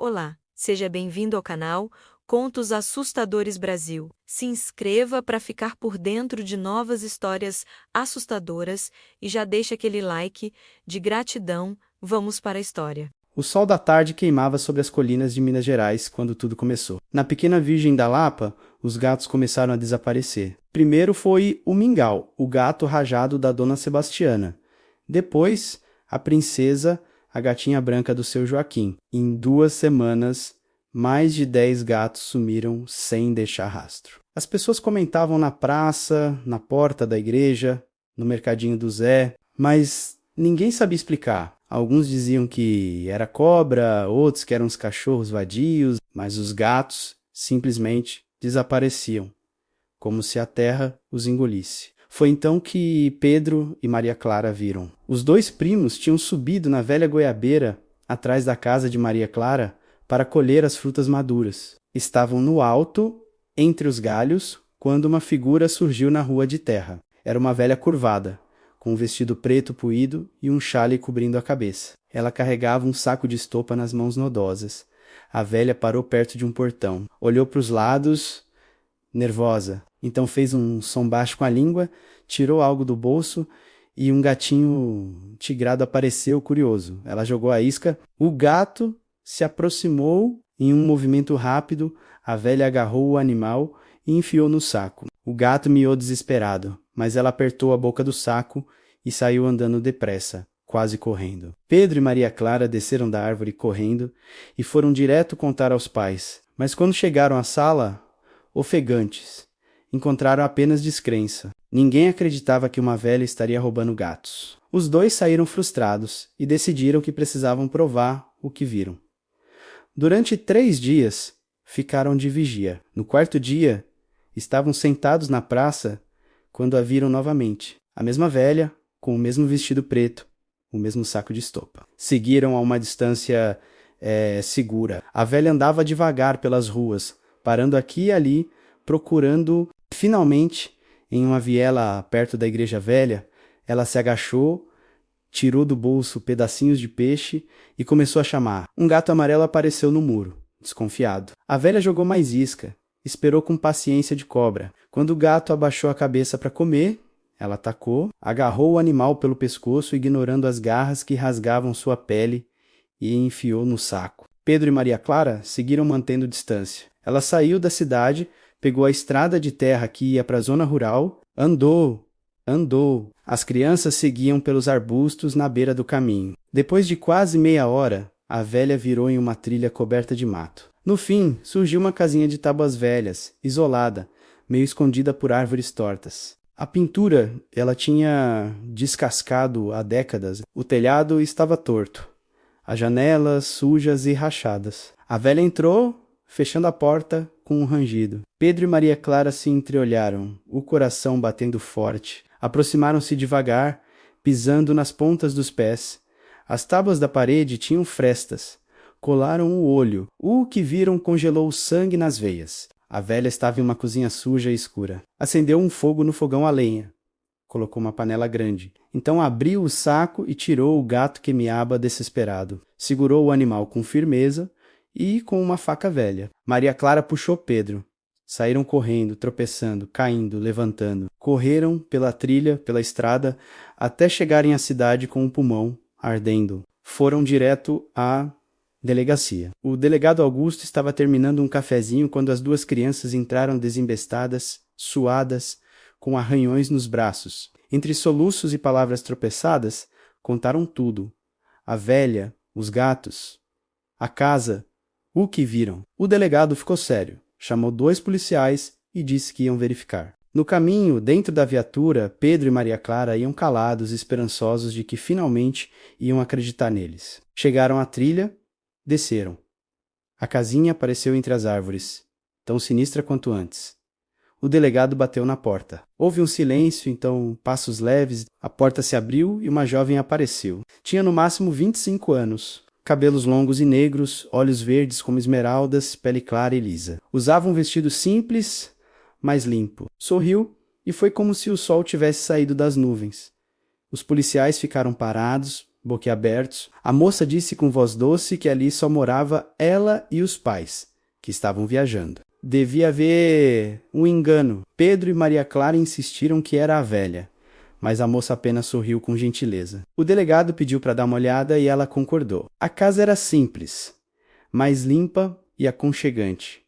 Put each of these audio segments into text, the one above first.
Olá, seja bem-vindo ao canal Contos Assustadores Brasil. Se inscreva para ficar por dentro de novas histórias assustadoras e já deixa aquele like de gratidão. Vamos para a história. O sol da tarde queimava sobre as colinas de Minas Gerais quando tudo começou. Na pequena Virgem da Lapa, os gatos começaram a desaparecer. Primeiro foi o Mingau, o gato rajado da Dona Sebastiana. Depois, a princesa, a gatinha branca do seu Joaquim. Em 2 semanas, mais de 10 gatos sumiram sem deixar rastro. As pessoas comentavam na praça, na porta da igreja, no mercadinho do Zé, mas ninguém sabia explicar. Alguns diziam que era cobra, outros que eram os cachorros vadios, mas os gatos simplesmente desapareciam, como se a terra os engolisse. Foi então que Pedro e Maria Clara viram. Os 2 primos tinham subido na velha goiabeira atrás da casa de Maria Clara para colher as frutas maduras. Estavam no alto, entre os galhos, quando uma figura surgiu na rua de terra. Era uma velha curvada, com um vestido preto puído e um xale cobrindo a cabeça. Ela carregava um saco de estopa nas mãos nodosas. A velha parou perto de um portão. Olhou para os lados, nervosa. Então fez um som baixo com a língua, tirou algo do bolso e um gatinho tigrado apareceu curioso. Ela jogou a isca. O gato se aproximou em um movimento rápido. A velha agarrou o animal e enfiou no saco. O gato miou desesperado, mas ela apertou a boca do saco e saiu andando depressa, quase correndo. Pedro e Maria Clara desceram da árvore correndo e foram direto contar aos pais. Mas quando chegaram à sala, ofegantes, encontraram apenas descrença. Ninguém acreditava que uma velha estaria roubando gatos. Os 2 saíram frustrados e decidiram que precisavam provar o que viram. Durante 3 dias, ficaram de vigia. No 4º dia, estavam sentados na praça quando a viram novamente. A mesma velha, com o mesmo vestido preto, o mesmo saco de estopa. Seguiram a uma distância segura. A velha andava devagar pelas ruas, parando aqui e ali, procurando. Finalmente, em uma viela perto da igreja velha, ela se agachou, tirou do bolso pedacinhos de peixe e começou a chamar. Um gato amarelo apareceu no muro, desconfiado. A velha jogou mais isca. Esperou com paciência de cobra. Quando o gato abaixou a cabeça para comer, ela atacou, agarrou o animal pelo pescoço, ignorando as garras que rasgavam sua pele, e enfiou no saco. Pedro e Maria Clara seguiram mantendo distância. Ela saiu da cidade, pegou a estrada de terra que ia para a zona rural, andou. As crianças seguiam pelos arbustos na beira do caminho. Depois de quase meia hora, a velha virou em uma trilha coberta de mato. No fim, surgiu uma casinha de tábuas velhas, isolada, meio escondida por árvores tortas. A pintura, ela tinha descascado há décadas. O telhado estava torto. As janelas sujas e rachadas. A velha entrou, fechando a porta com um rangido. Pedro e Maria Clara se entreolharam, o coração batendo forte. Aproximaram-se devagar, pisando nas pontas dos pés. As tábuas da parede tinham frestas. Colaram o olho. O que viram congelou o sangue nas veias. A velha estava em uma cozinha suja e escura. Acendeu um fogo no fogão a lenha. Colocou uma panela grande. Então abriu o saco e tirou o gato que miava desesperado. Segurou o animal com firmeza e com uma faca velha. Maria Clara puxou Pedro. Saíram correndo, tropeçando, caindo, levantando. Correram pela trilha, pela estrada, até chegarem à cidade com o pulmão ardendo. Foram direto à delegacia. O delegado Augusto estava terminando um cafezinho quando as 2 crianças entraram desembestadas, suadas, com arranhões nos braços. Entre soluços e palavras tropeçadas, contaram tudo. A velha, os gatos, a casa, o que viram. O delegado ficou sério, chamou 2 policiais e disse que iam verificar. No caminho, dentro da viatura, Pedro e Maria Clara iam calados, esperançosos de que finalmente iam acreditar neles. Chegaram à trilha. Desceram. A casinha apareceu entre as árvores, tão sinistra quanto antes. O delegado bateu na porta. Houve um silêncio, então passos leves, a porta se abriu e uma jovem apareceu. Tinha no máximo 25 anos, cabelos longos e negros, olhos verdes como esmeraldas, pele clara e lisa. Usava um vestido simples, mas limpo. Sorriu e foi como se o sol tivesse saído das nuvens. Os policiais ficaram parados, boquiabertos. A moça disse com voz doce que ali só morava ela e os pais, que estavam viajando. Devia haver um engano. Pedro e Maria Clara insistiram que era a velha, mas a moça apenas sorriu com gentileza. O delegado pediu para dar uma olhada e ela concordou. A casa era simples, mas limpa e aconchegante.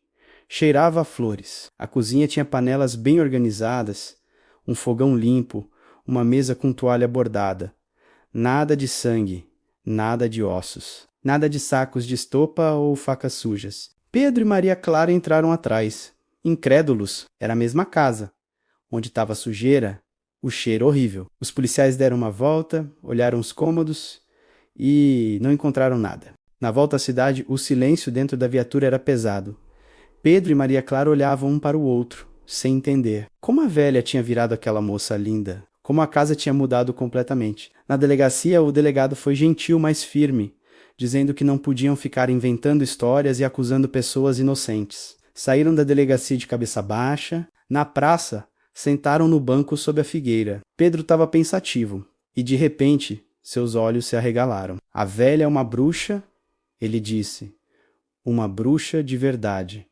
Cheirava a flores. A cozinha tinha panelas bem organizadas, um fogão limpo, uma mesa com toalha bordada. Nada de sangue, nada de ossos, nada de sacos de estopa ou facas sujas. Pedro e Maria Clara entraram atrás. Incrédulos, era a mesma casa. Onde estava a sujeira, o cheiro horrível. Os policiais deram uma volta, olharam os cômodos e não encontraram nada. Na volta à cidade, o silêncio dentro da viatura era pesado. Pedro e Maria Clara olhavam um para o outro, sem entender. Como a velha tinha virado aquela moça linda? Como a casa tinha mudado completamente. Na delegacia, o delegado foi gentil, mas firme, dizendo que não podiam ficar inventando histórias e acusando pessoas inocentes. Saíram da delegacia de cabeça baixa. Na praça, sentaram no banco sob a figueira. Pedro estava pensativo, e de repente, seus olhos se arregalaram. A velha é uma bruxa, ele disse. Uma bruxa de verdade.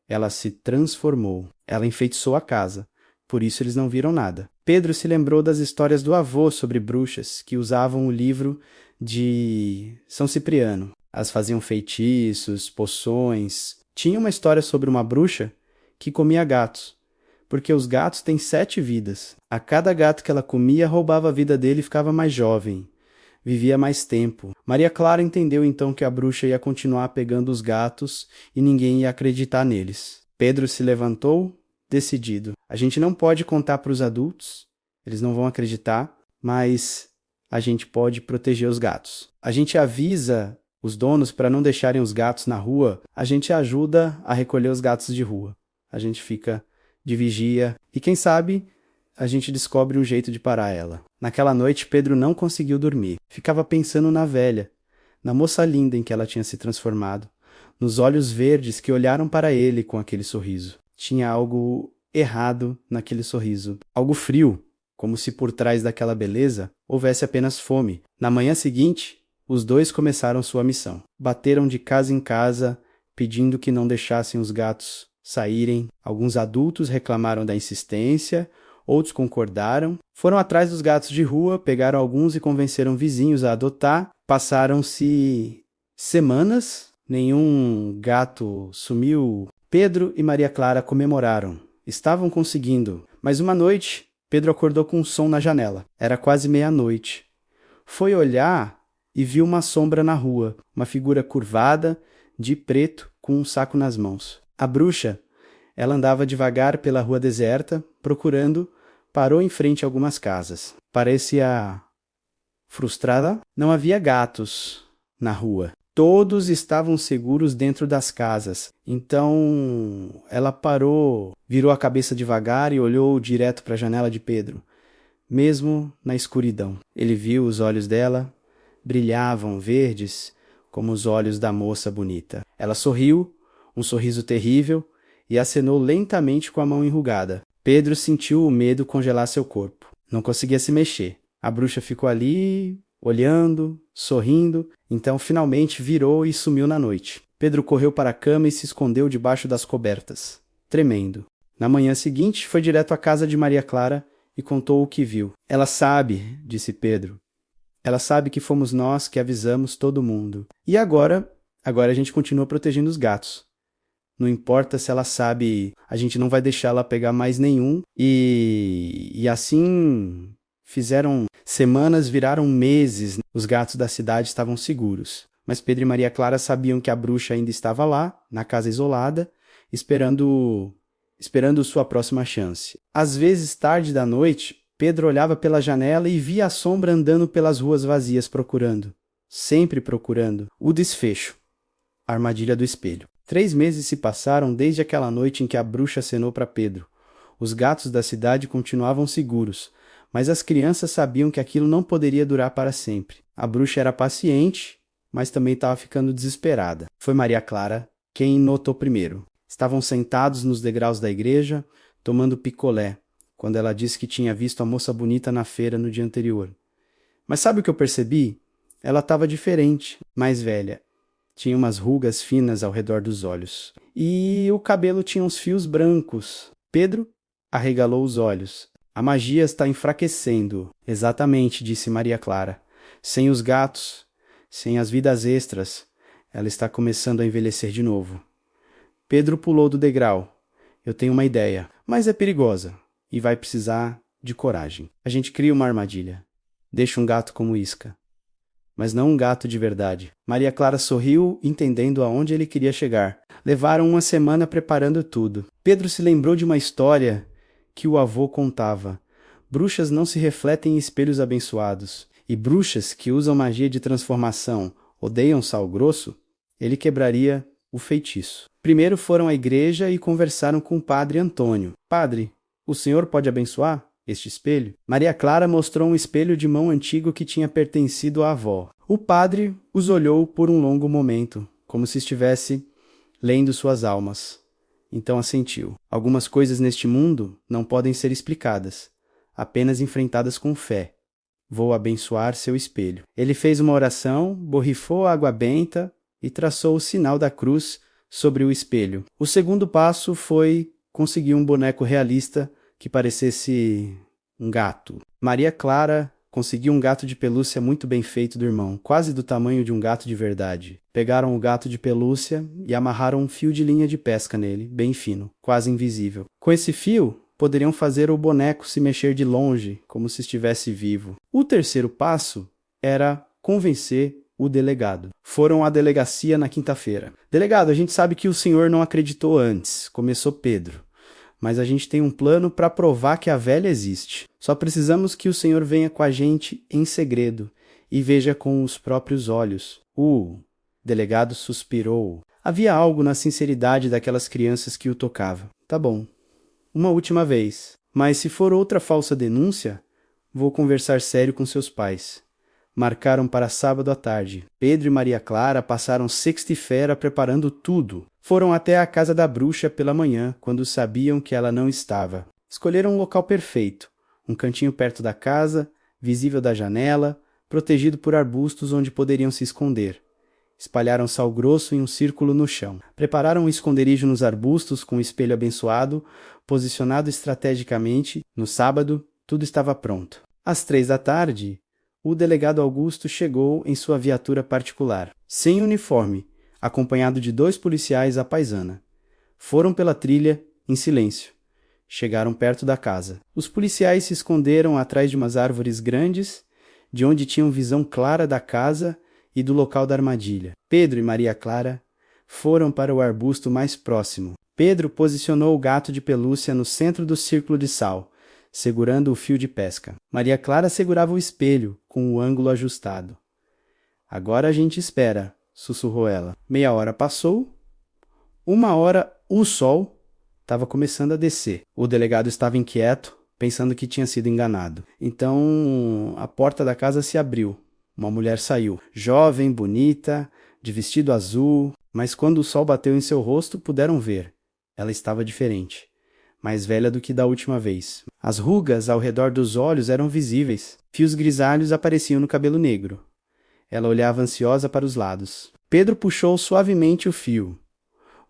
Ela se transformou. Ela enfeitiçou a casa. Por isso eles não viram nada. Pedro se lembrou das histórias do avô sobre bruxas que usavam o livro de São Cipriano. As faziam feitiços, poções. Tinha uma história sobre uma bruxa que comia gatos, porque os gatos têm 7 vidas. A cada gato que ela comia, roubava a vida dele e ficava mais jovem. Vivia mais tempo. Maria Clara entendeu então que a bruxa ia continuar pegando os gatos e ninguém ia acreditar neles. Pedro se levantou, decidido. A gente não pode contar para os adultos, eles não vão acreditar, mas a gente pode proteger os gatos. A gente avisa os donos para não deixarem os gatos na rua, a gente ajuda a recolher os gatos de rua. A gente fica de vigia e quem sabe a gente descobre um jeito de parar ela. Naquela noite, Pedro não conseguiu dormir. Ficava pensando na velha, na moça linda em que ela tinha se transformado, nos olhos verdes que olharam para ele com aquele sorriso. Tinha algo errado naquele sorriso, algo frio, como se por trás daquela beleza houvesse apenas fome. Na manhã seguinte, os dois começaram sua missão. Bateram de casa em casa, pedindo que não deixassem os gatos saírem. Alguns adultos reclamaram da insistência, outros concordaram. Foram atrás dos gatos de rua, pegaram alguns e convenceram vizinhos a adotar. Passaram-se semanas, nenhum gato sumiu. Pedro e Maria Clara comemoraram. Estavam conseguindo. Mas uma noite, Pedro acordou com um som na janela. Era quase meia-noite. Foi olhar e viu uma sombra na rua, uma figura curvada, de preto, com um saco nas mãos. A bruxa, ela andava devagar pela rua deserta, procurando, parou em frente a algumas casas. Parecia frustrada. Não havia gatos na rua. Todos estavam seguros dentro das casas. Então, ela parou, virou a cabeça devagar e olhou direto para a janela de Pedro, mesmo na escuridão. Ele viu os olhos dela, brilhavam verdes como os olhos da moça bonita. Ela sorriu, um sorriso terrível, e acenou lentamente com a mão enrugada. Pedro sentiu o medo congelar seu corpo. Não conseguia se mexer. A bruxa ficou ali, olhando, sorrindo, então finalmente virou e sumiu na noite. Pedro correu para a cama e se escondeu debaixo das cobertas, tremendo. Na manhã seguinte, foi direto à casa de Maria Clara e contou o que viu. Ela sabe, disse Pedro. Ela sabe que fomos nós que avisamos todo mundo. E agora a gente continua protegendo os gatos. Não importa se ela sabe, a gente não vai deixar ela pegar mais nenhum. E assim fizeram semanas, viraram meses. Os gatos da cidade estavam seguros. Mas Pedro e Maria Clara sabiam que a bruxa ainda estava lá, na casa isolada, esperando sua próxima chance. Às vezes, tarde da noite, Pedro olhava pela janela e via a sombra andando pelas ruas vazias procurando. Sempre procurando. O desfecho. A armadilha do espelho. 3 meses se passaram desde aquela noite em que a bruxa acenou para Pedro. Os gatos da cidade continuavam seguros, mas as crianças sabiam que aquilo não poderia durar para sempre. A bruxa era paciente, mas também estava ficando desesperada. Foi Maria Clara quem notou primeiro. Estavam sentados nos degraus da igreja, tomando picolé, quando ela disse que tinha visto a moça bonita na feira no dia anterior. Mas sabe o que eu percebi? Ela estava diferente, mais velha. Tinha umas rugas finas ao redor dos olhos. E o cabelo tinha uns fios brancos. Pedro arregalou os olhos. A magia está enfraquecendo. Exatamente, disse Maria Clara. Sem os gatos, sem as vidas extras, ela está começando a envelhecer de novo. Pedro pulou do degrau. Eu tenho uma ideia, mas é perigosa e vai precisar de coragem. A gente cria uma armadilha. Deixa um gato como isca. Mas não um gato de verdade. Maria Clara sorriu, entendendo aonde ele queria chegar. Levaram uma semana preparando tudo. Pedro se lembrou de uma história que o avô contava. Bruxas não se refletem em espelhos abençoados. E bruxas que usam magia de transformação odeiam sal grosso, ele quebraria o feitiço. Primeiro foram à igreja e conversaram com o padre Antônio. Padre, o senhor pode abençoar este espelho? Maria Clara mostrou um espelho de mão antigo que tinha pertencido à avó. O padre os olhou por um longo momento, como se estivesse lendo suas almas. Então assentiu. Algumas coisas neste mundo não podem ser explicadas, apenas enfrentadas com fé. Vou abençoar seu espelho. Ele fez uma oração, borrifou água benta e traçou o sinal da cruz sobre o espelho. O segundo passo foi conseguir um boneco realista que parecesse um gato. Maria Clara conseguiu um gato de pelúcia muito bem feito do irmão, quase do tamanho de um gato de verdade. Pegaram o gato de pelúcia e amarraram um fio de linha de pesca nele, bem fino, quase invisível. Com esse fio, poderiam fazer o boneco se mexer de longe, como se estivesse vivo. O terceiro passo era convencer o delegado. Foram à delegacia na quinta-feira. Delegado, a gente sabe que o senhor não acreditou antes, começou Pedro. Mas a gente tem um plano para provar que a velha existe. Só precisamos que o senhor venha com a gente em segredo e veja com os próprios olhos. O delegado suspirou. Havia algo na sinceridade daquelas crianças que o tocava. Tá bom. Uma última vez. Mas se for outra falsa denúncia, vou conversar sério com seus pais. Marcaram para sábado à tarde. Pedro e Maria Clara passaram sexta-feira preparando tudo. Foram até a casa da bruxa pela manhã, quando sabiam que ela não estava. Escolheram um local perfeito. Um cantinho perto da casa, visível da janela, protegido por arbustos onde poderiam se esconder. Espalharam sal grosso em um círculo no chão. Prepararam um esconderijo nos arbustos com um espelho abençoado, posicionado estrategicamente. No sábado, tudo estava pronto. Às 3 da tarde, o delegado Augusto chegou em sua viatura particular, sem uniforme, acompanhado de 2 policiais à paisana. Foram pela trilha, em silêncio. Chegaram perto da casa. Os policiais se esconderam atrás de umas árvores grandes, de onde tinham visão clara da casa e do local da armadilha. Pedro e Maria Clara foram para o arbusto mais próximo. Pedro posicionou o gato de pelúcia no centro do círculo de sal, segurando o fio de pesca. Maria Clara segurava o espelho, com o ângulo ajustado. Agora a gente espera, sussurrou ela. Meia hora passou. 1 hora, o sol estava começando a descer. O delegado estava inquieto, pensando que tinha sido enganado. Então, a porta da casa se abriu. Uma mulher saiu, jovem, bonita, de vestido azul, mas quando o sol bateu em seu rosto, puderam ver. Ela estava diferente, mais velha do que da última vez. As rugas ao redor dos olhos eram visíveis. Fios grisalhos apareciam no cabelo negro. Ela olhava ansiosa para os lados. Pedro puxou suavemente o fio.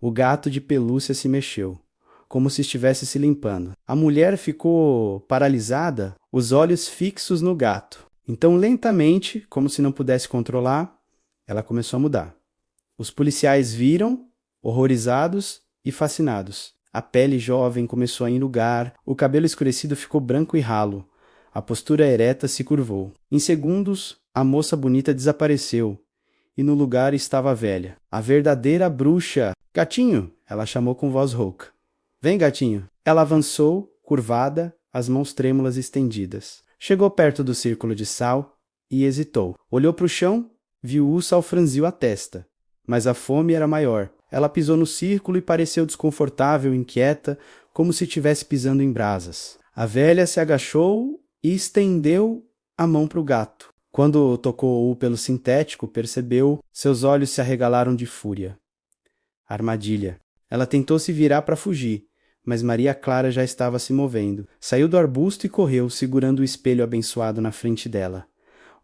O gato de pelúcia se mexeu, como se estivesse se limpando. A mulher ficou paralisada, os olhos fixos no gato. Então, lentamente, como se não pudesse controlar, ela começou a mudar. Os policiais viram, horrorizados e fascinados. A pele jovem começou a enrugar, o cabelo escurecido ficou branco e ralo. A postura ereta se curvou. Em segundos, a moça bonita desapareceu, e no lugar estava a velha, a verdadeira bruxa. Gatinho, ela chamou com voz rouca. Vem, gatinho. Ela avançou, curvada, as mãos trêmulas estendidas. Chegou perto do círculo de sal e hesitou. Olhou para o chão, viu o sal, franziu a testa. Mas a fome era maior. Ela pisou no círculo e pareceu desconfortável, inquieta, como se estivesse pisando em brasas. A velha se agachou e estendeu a mão para o gato. Quando tocou-o pelo sintético, percebeu, seus olhos se arregalaram de fúria. Armadilha. Ela tentou se virar para fugir, mas Maria Clara já estava se movendo. Saiu do arbusto e correu, segurando o espelho abençoado na frente dela.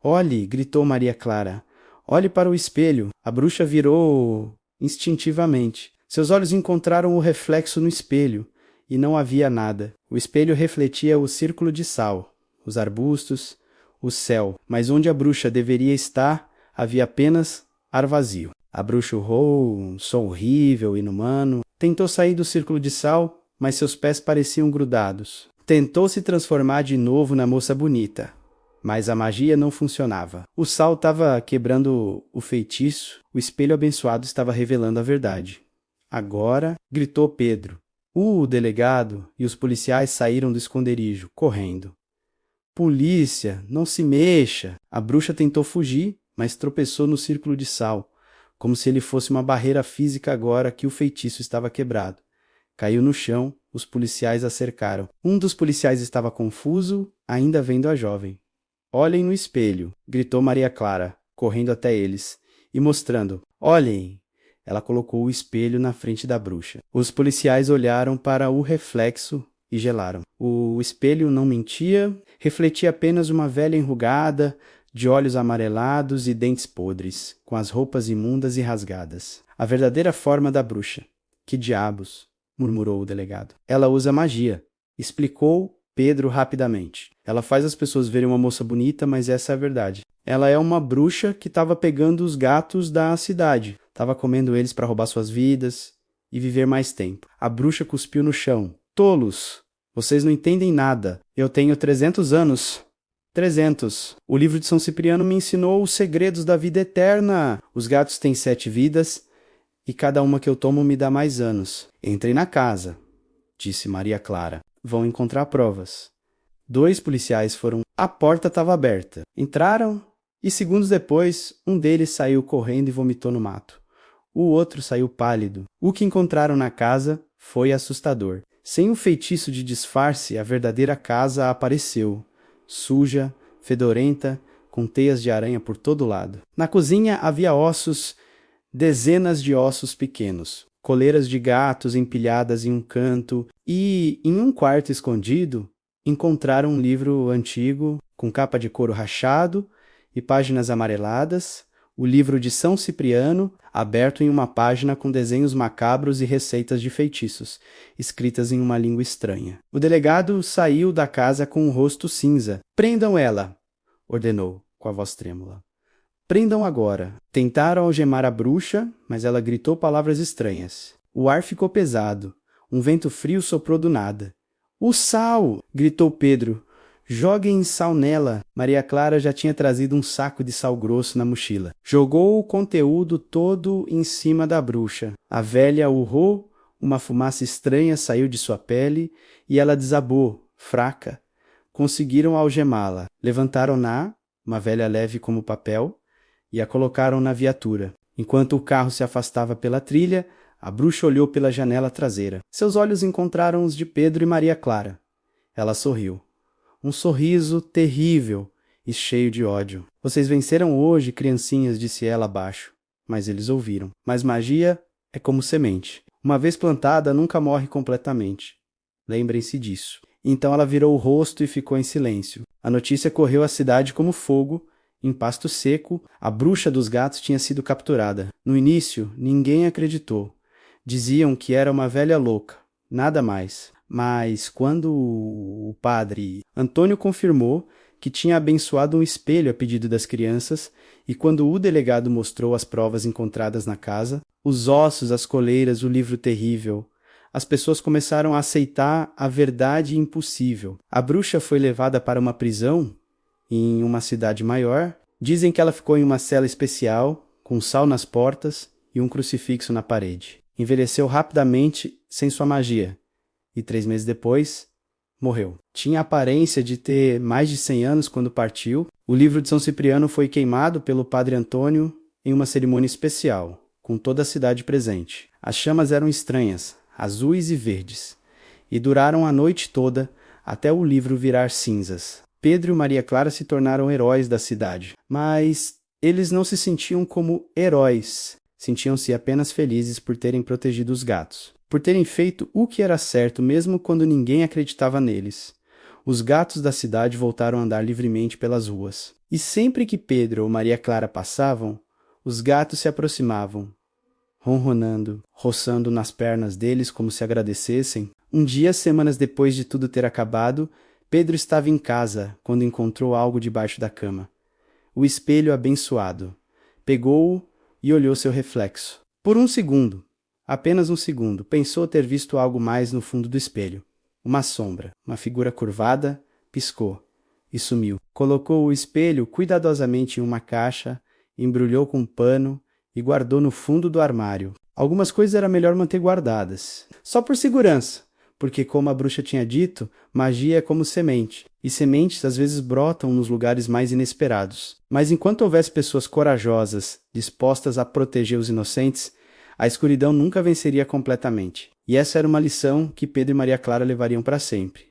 Olhe, gritou Maria Clara. Olhe para o espelho. A bruxa virou instintivamente. Seus olhos encontraram o reflexo no espelho, e não havia nada. O espelho refletia o círculo de sal, os arbustos, o céu, mas onde a bruxa deveria estar, havia apenas ar vazio. A bruxa urrou, um som horrível, inumano. Tentou sair do círculo de sal, mas seus pés pareciam grudados. Tentou se transformar de novo na moça bonita, mas a magia não funcionava. O sal estava quebrando o feitiço, o espelho abençoado estava revelando a verdade. Agora, gritou Pedro. O delegado e os policiais saíram do esconderijo, correndo. Polícia, não se mexa! A bruxa tentou fugir, mas tropeçou no círculo de sal, como se ele fosse uma barreira física agora que o feitiço estava quebrado. Caiu no chão, os policiais a cercaram. Um dos policiais estava confuso, ainda vendo a jovem. Olhem no espelho, gritou Maria Clara, correndo até eles, e mostrando. Olhem! Ela colocou o espelho na frente da bruxa. Os policiais olharam para o reflexo e gelaram. O espelho não mentia, refletia apenas uma velha enrugada, de olhos amarelados e dentes podres, com as roupas imundas e rasgadas. A verdadeira forma da bruxa. Que diabos! Murmurou o delegado. Ela usa magia, explicou Pedro rapidamente. Ela faz as pessoas verem uma moça bonita, mas essa é a verdade. Ela é uma bruxa que estava pegando os gatos da cidade. Estava comendo eles para roubar suas vidas e viver mais tempo. A bruxa cuspiu no chão. Tolos! Vocês não entendem nada. Eu tenho 300 anos. 300. O livro de São Cipriano me ensinou os segredos da vida eterna. Os gatos têm 7 vidas e cada uma que eu tomo me dá mais anos. Entrem na casa, disse Maria Clara. Vão encontrar provas. 2 policiais foram. A porta estava aberta. Entraram e segundos depois, um deles saiu correndo e vomitou no mato. O outro saiu pálido. O que encontraram na casa foi assustador. Sem o feitiço de disfarce, a verdadeira casa apareceu. Suja, fedorenta, com teias de aranha por todo lado. Na cozinha havia ossos, dezenas de ossos pequenos, coleiras de gatos empilhadas em um canto e, em um quarto escondido, encontraram um livro antigo, com capa de couro rachado e páginas amareladas, o livro de São Cipriano, aberto em uma página com desenhos macabros e receitas de feitiços, escritas em uma língua estranha. O delegado saiu da casa com o rosto cinza. Prendam ela, ordenou, com a voz trêmula. Prendam agora. Tentaram algemar a bruxa, mas ela gritou palavras estranhas. O ar ficou pesado. Um vento frio soprou do nada. O sal! Gritou Pedro. Joguem sal nela. Maria Clara já tinha trazido um saco de sal grosso na mochila. Jogou o conteúdo todo em cima da bruxa. A velha urrou, uma fumaça estranha saiu de sua pele e ela desabou, fraca. Conseguiram algemá-la. Levantaram-na, uma velha leve como papel, e a colocaram na viatura. Enquanto o carro se afastava pela trilha, a bruxa olhou pela janela traseira. Seus olhos encontraram os de Pedro e Maria Clara. Ela sorriu. Um sorriso terrível e cheio de ódio. Vocês venceram hoje, criancinhas, disse ela abaixo. Mas eles ouviram. Mas magia é como semente. Uma vez plantada, nunca morre completamente. Lembrem-se disso. Então ela virou o rosto e ficou em silêncio. A notícia correu à cidade como fogo. Em Pasto Seco, a bruxa dos gatos tinha sido capturada. No início, ninguém acreditou. Diziam que era uma velha louca. Nada mais. Mas quando o padre Antônio confirmou que tinha abençoado um espelho a pedido das crianças e quando o delegado mostrou as provas encontradas na casa, os ossos, as coleiras, o livro terrível, as pessoas começaram a aceitar a verdade impossível. A bruxa foi levada para uma prisão em uma cidade maior. Dizem que ela ficou em uma cela especial, com sal nas portas e um crucifixo na parede. Envelheceu rapidamente sem sua magia. E 3 meses depois, morreu. Tinha a aparência de ter mais de 100 anos quando partiu. O livro de São Cipriano foi queimado pelo padre Antônio em uma cerimônia especial, com toda a cidade presente. As chamas eram estranhas, azuis e verdes, e duraram a noite toda até o livro virar cinzas. Pedro e Maria Clara se tornaram heróis da cidade, mas eles não se sentiam como heróis, sentiam-se apenas felizes por terem protegido os gatos. Por terem feito o que era certo mesmo quando ninguém acreditava neles. Os gatos da cidade voltaram a andar livremente pelas ruas. E sempre que Pedro ou Maria Clara passavam, os gatos se aproximavam, ronronando, roçando nas pernas deles como se agradecessem. Um dia, semanas depois de tudo ter acabado, Pedro estava em casa quando encontrou algo debaixo da cama. O espelho abençoado. Pegou-o e olhou seu reflexo. Por um segundo, apenas um segundo, pensou ter visto algo mais no fundo do espelho. Uma sombra, uma figura curvada, piscou e sumiu. Colocou o espelho cuidadosamente em uma caixa, embrulhou com um pano e guardou no fundo do armário. Algumas coisas era melhor manter guardadas, só por segurança, porque, como a bruxa tinha dito, magia é como semente, e sementes às vezes brotam nos lugares mais inesperados. Mas enquanto houvesse pessoas corajosas, dispostas a proteger os inocentes, a escuridão nunca venceria completamente. E essa era uma lição que Pedro e Maria Clara levariam para sempre.